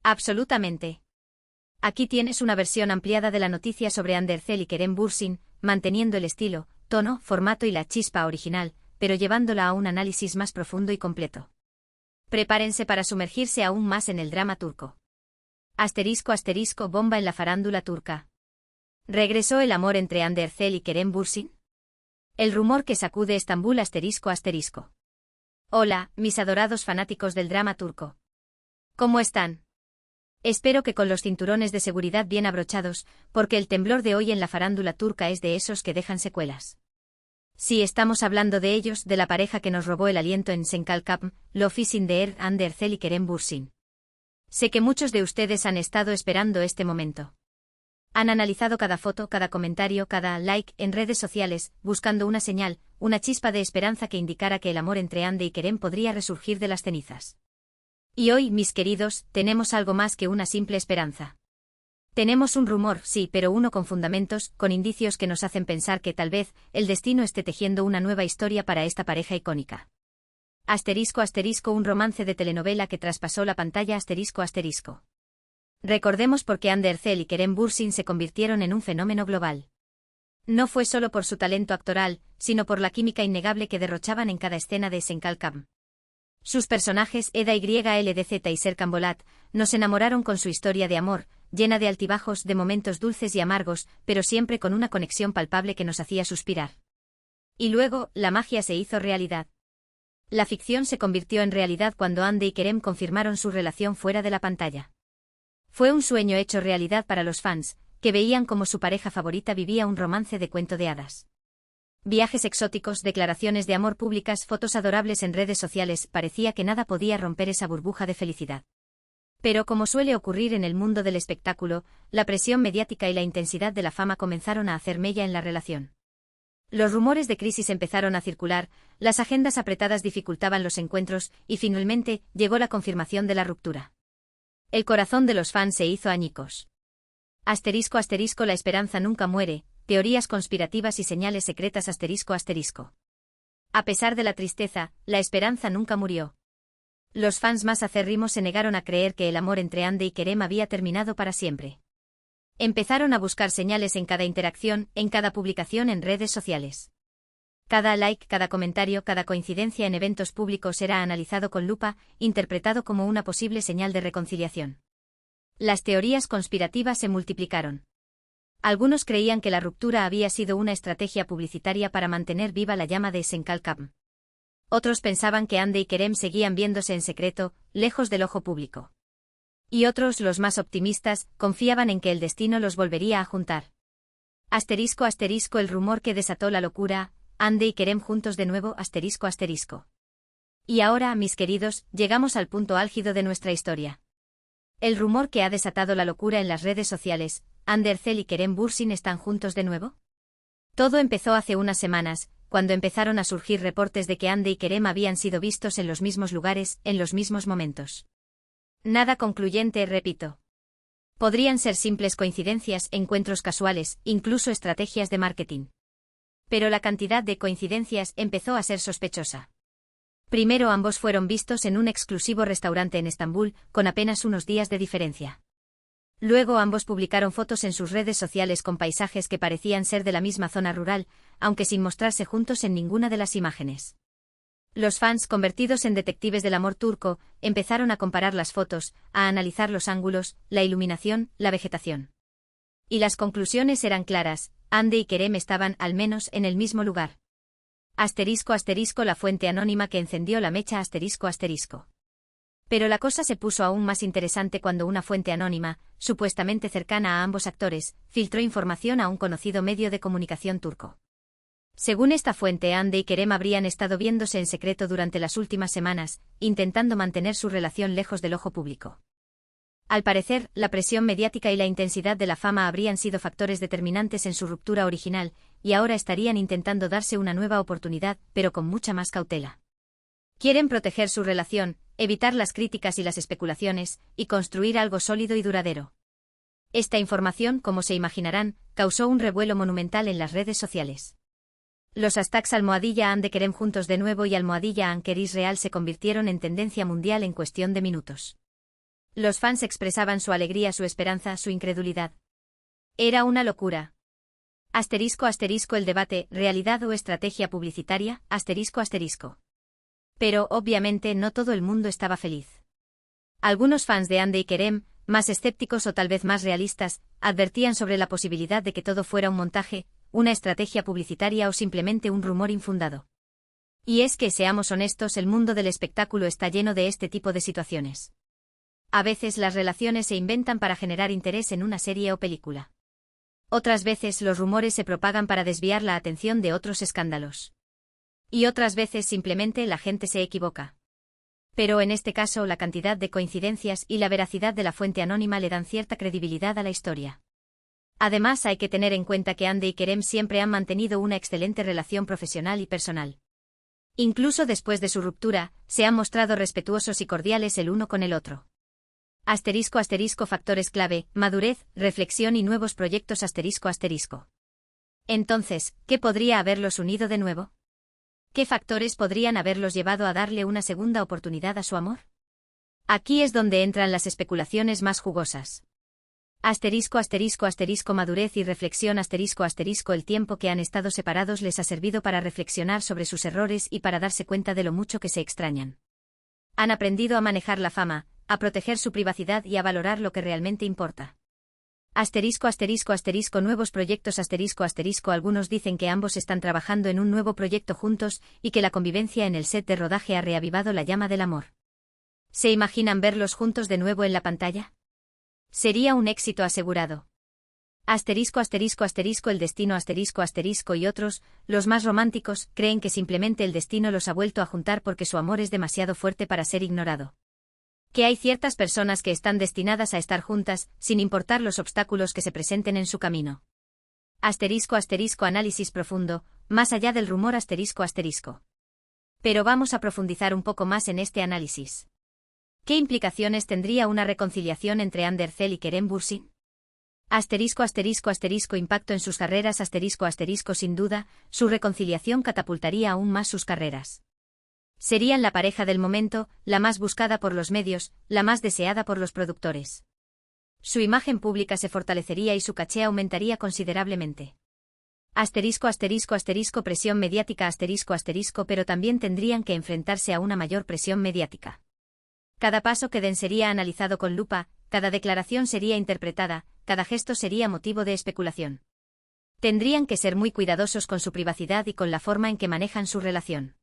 Absolutamente. Aquí tienes una versión ampliada de la noticia sobre Andercel y Kerem Bürsin, manteniendo el estilo, tono, formato y la chispa original, pero llevándola a un análisis más profundo y completo. Prepárense para sumergirse aún más en el drama turco. *** Bomba en la farándula turca. ¿Regresó el amor entre Andercel y Kerem Bürsin? El rumor que sacude Estambul ***. Hola, mis adorados fanáticos del drama turco. ¿Cómo están? Espero que con los cinturones de seguridad bien abrochados, porque el temblor de hoy en la farándula turca es de esos que dejan secuelas. Sí, estamos hablando de ellos, de la pareja que nos robó el aliento en Senkalkapm, Lofisindeer, Andercel y Kerem Bürsin. Sé que muchos de ustedes han estado esperando este momento. Han analizado cada foto, cada comentario, cada like en redes sociales, buscando una señal, una chispa de esperanza que indicara que el amor entre Ande y Kerem podría resurgir de las cenizas. Y hoy, mis queridos, tenemos algo más que una simple esperanza. Tenemos un rumor, sí, pero uno con fundamentos, con indicios que nos hacen pensar que tal vez el destino esté tejiendo una nueva historia para esta pareja icónica. ***, un romance de telenovela que traspasó la pantalla ***. Recordemos por qué Andercel y Kerem Bürsin se convirtieron en un fenómeno global. No fue solo por su talento actoral, sino por la química innegable que derrochaban en cada escena de Senkalkapm. Sus personajes, Eda YLDZ y Serkan Bolat, nos enamoraron con su historia de amor, llena de altibajos, de momentos dulces y amargos, pero siempre con una conexión palpable que nos hacía suspirar. Y luego, la magia se hizo realidad. La ficción se convirtió en realidad cuando Ande y Kerem confirmaron su relación fuera de la pantalla. Fue un sueño hecho realidad para los fans, que veían como su pareja favorita vivía un romance de cuento de hadas. Viajes exóticos, declaraciones de amor públicas, fotos adorables en redes sociales, parecía que nada podía romper esa burbuja de felicidad. Pero como suele ocurrir en el mundo del espectáculo, la presión mediática y la intensidad de la fama comenzaron a hacer mella en la relación. Los rumores de crisis empezaron a circular, las agendas apretadas dificultaban los encuentros, y finalmente llegó la confirmación de la ruptura. El corazón de los fans se hizo añicos. ***, la esperanza nunca muere, teorías conspirativas y señales secretas ***. A pesar de la tristeza, la esperanza nunca murió. Los fans más acérrimos se negaron a creer que el amor entre Ande y Kerem había terminado para siempre. Empezaron a buscar señales en cada interacción, en cada publicación en redes sociales. Cada like, cada comentario, cada coincidencia en eventos públicos era analizado con lupa, interpretado como una posible señal de reconciliación. Las teorías conspirativas se multiplicaron. Algunos creían que la ruptura había sido una estrategia publicitaria para mantener viva la llama de Senkalkapm. Otros pensaban que Ande y Kerem seguían viéndose en secreto, lejos del ojo público. Y otros, los más optimistas, confiaban en que el destino los volvería a juntar. ***, el rumor que desató la locura, Ande y Kerem juntos de nuevo ***. Y ahora, mis queridos, llegamos al punto álgido de nuestra historia. El rumor que ha desatado la locura en las redes sociales, ¿Andercel y Kerem Bürsin están juntos de nuevo? Todo empezó hace unas semanas, cuando empezaron a surgir reportes de que Ande y Kerem habían sido vistos en los mismos lugares, en los mismos momentos. Nada concluyente, repito. Podrían ser simples coincidencias, encuentros casuales, incluso estrategias de marketing. Pero la cantidad de coincidencias empezó a ser sospechosa. Primero ambos fueron vistos en un exclusivo restaurante en Estambul, con apenas unos días de diferencia. Luego ambos publicaron fotos en sus redes sociales con paisajes que parecían ser de la misma zona rural, aunque sin mostrarse juntos en ninguna de las imágenes. Los fans, convertidos en detectives del amor turco, empezaron a comparar las fotos, a analizar los ángulos, la iluminación, la vegetación. Y las conclusiones eran claras, Ande y Kerem estaban, al menos, en el mismo lugar. ***, la fuente anónima que encendió la mecha ***. Pero la cosa se puso aún más interesante cuando una fuente anónima, supuestamente cercana a ambos actores, filtró información a un conocido medio de comunicación turco. Según esta fuente, Ande y Kerem habrían estado viéndose en secreto durante las últimas semanas, intentando mantener su relación lejos del ojo público. Al parecer, la presión mediática y la intensidad de la fama habrían sido factores determinantes en su ruptura original, y ahora estarían intentando darse una nueva oportunidad, pero con mucha más cautela. Quieren proteger su relación, evitar las críticas y las especulaciones, y construir algo sólido y duradero. Esta información, como se imaginarán, causó un revuelo monumental en las redes sociales. Los hashtags #Ande Kerem juntos de nuevo y #Anker Israel se convirtieron en tendencia mundial en cuestión de minutos. Los fans expresaban su alegría, su esperanza, su incredulidad. Era una locura. Asterisco asterisco el debate, realidad o estrategia publicitaria, asterisco asterisco. Pero, obviamente, no todo el mundo estaba feliz. Algunos fans de Hande y Kerem, más escépticos o tal vez más realistas, advertían sobre la posibilidad de que todo fuera un montaje, una estrategia publicitaria o simplemente un rumor infundado. Y es que, seamos honestos, el mundo del espectáculo está lleno de este tipo de situaciones. A veces las relaciones se inventan para generar interés en una serie o película. Otras veces los rumores se propagan para desviar la atención de otros escándalos. Y otras veces simplemente la gente se equivoca. Pero en este caso la cantidad de coincidencias y la veracidad de la fuente anónima le dan cierta credibilidad a la historia. Además hay que tener en cuenta que Hande y Kerem siempre han mantenido una excelente relación profesional y personal. Incluso después de su ruptura, se han mostrado respetuosos y cordiales el uno con el otro. Asterisco asterisco factores clave, madurez, reflexión y nuevos proyectos asterisco asterisco. Entonces, ¿qué podría haberlos unido de nuevo? ¿Qué factores podrían haberlos llevado a darle una segunda oportunidad a su amor? Aquí es donde entran las especulaciones más jugosas. Asterisco asterisco asterisco madurez y reflexión asterisco asterisco el tiempo que han estado separados les ha servido para reflexionar sobre sus errores y para darse cuenta de lo mucho que se extrañan. Han aprendido a manejar la fama, a proteger su privacidad y a valorar lo que realmente importa. Asterisco asterisco asterisco nuevos proyectos asterisco asterisco algunos dicen que ambos están trabajando en un nuevo proyecto juntos y que la convivencia en el set de rodaje ha reavivado la llama del amor. ¿Se imaginan verlos juntos de nuevo en la pantalla? Sería un éxito asegurado. Asterisco asterisco asterisco el destino asterisco asterisco y otros, los más románticos, creen que simplemente el destino los ha vuelto a juntar porque su amor es demasiado fuerte para ser ignorado. Que hay ciertas personas que están destinadas a estar juntas, sin importar los obstáculos que se presenten en su camino. Asterisco asterisco análisis profundo, más allá del rumor asterisco asterisco. Pero vamos a profundizar un poco más en este análisis. ¿Qué implicaciones tendría una reconciliación entre Andercel y Kerem Bürsin? Asterisco asterisco asterisco impacto en sus carreras asterisco asterisco sin duda, su reconciliación catapultaría aún más sus carreras. Serían la pareja del momento, la más buscada por los medios, la más deseada por los productores. Su imagen pública se fortalecería y su caché aumentaría considerablemente. Asterisco asterisco asterisco presión mediática asterisco asterisco pero también tendrían que enfrentarse a una mayor presión mediática. Cada paso que den sería analizado con lupa, cada declaración sería interpretada, cada gesto sería motivo de especulación. Tendrían que ser muy cuidadosos con su privacidad y con la forma en que manejan su relación.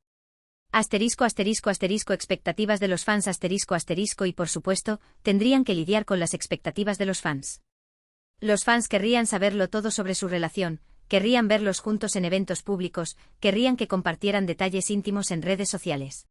Asterisco asterisco asterisco expectativas de los fans asterisco asterisco y por supuesto, tendrían que lidiar con las expectativas de los fans. Los fans querrían saberlo todo sobre su relación, querrían verlos juntos en eventos públicos, querrían que compartieran detalles íntimos en redes sociales.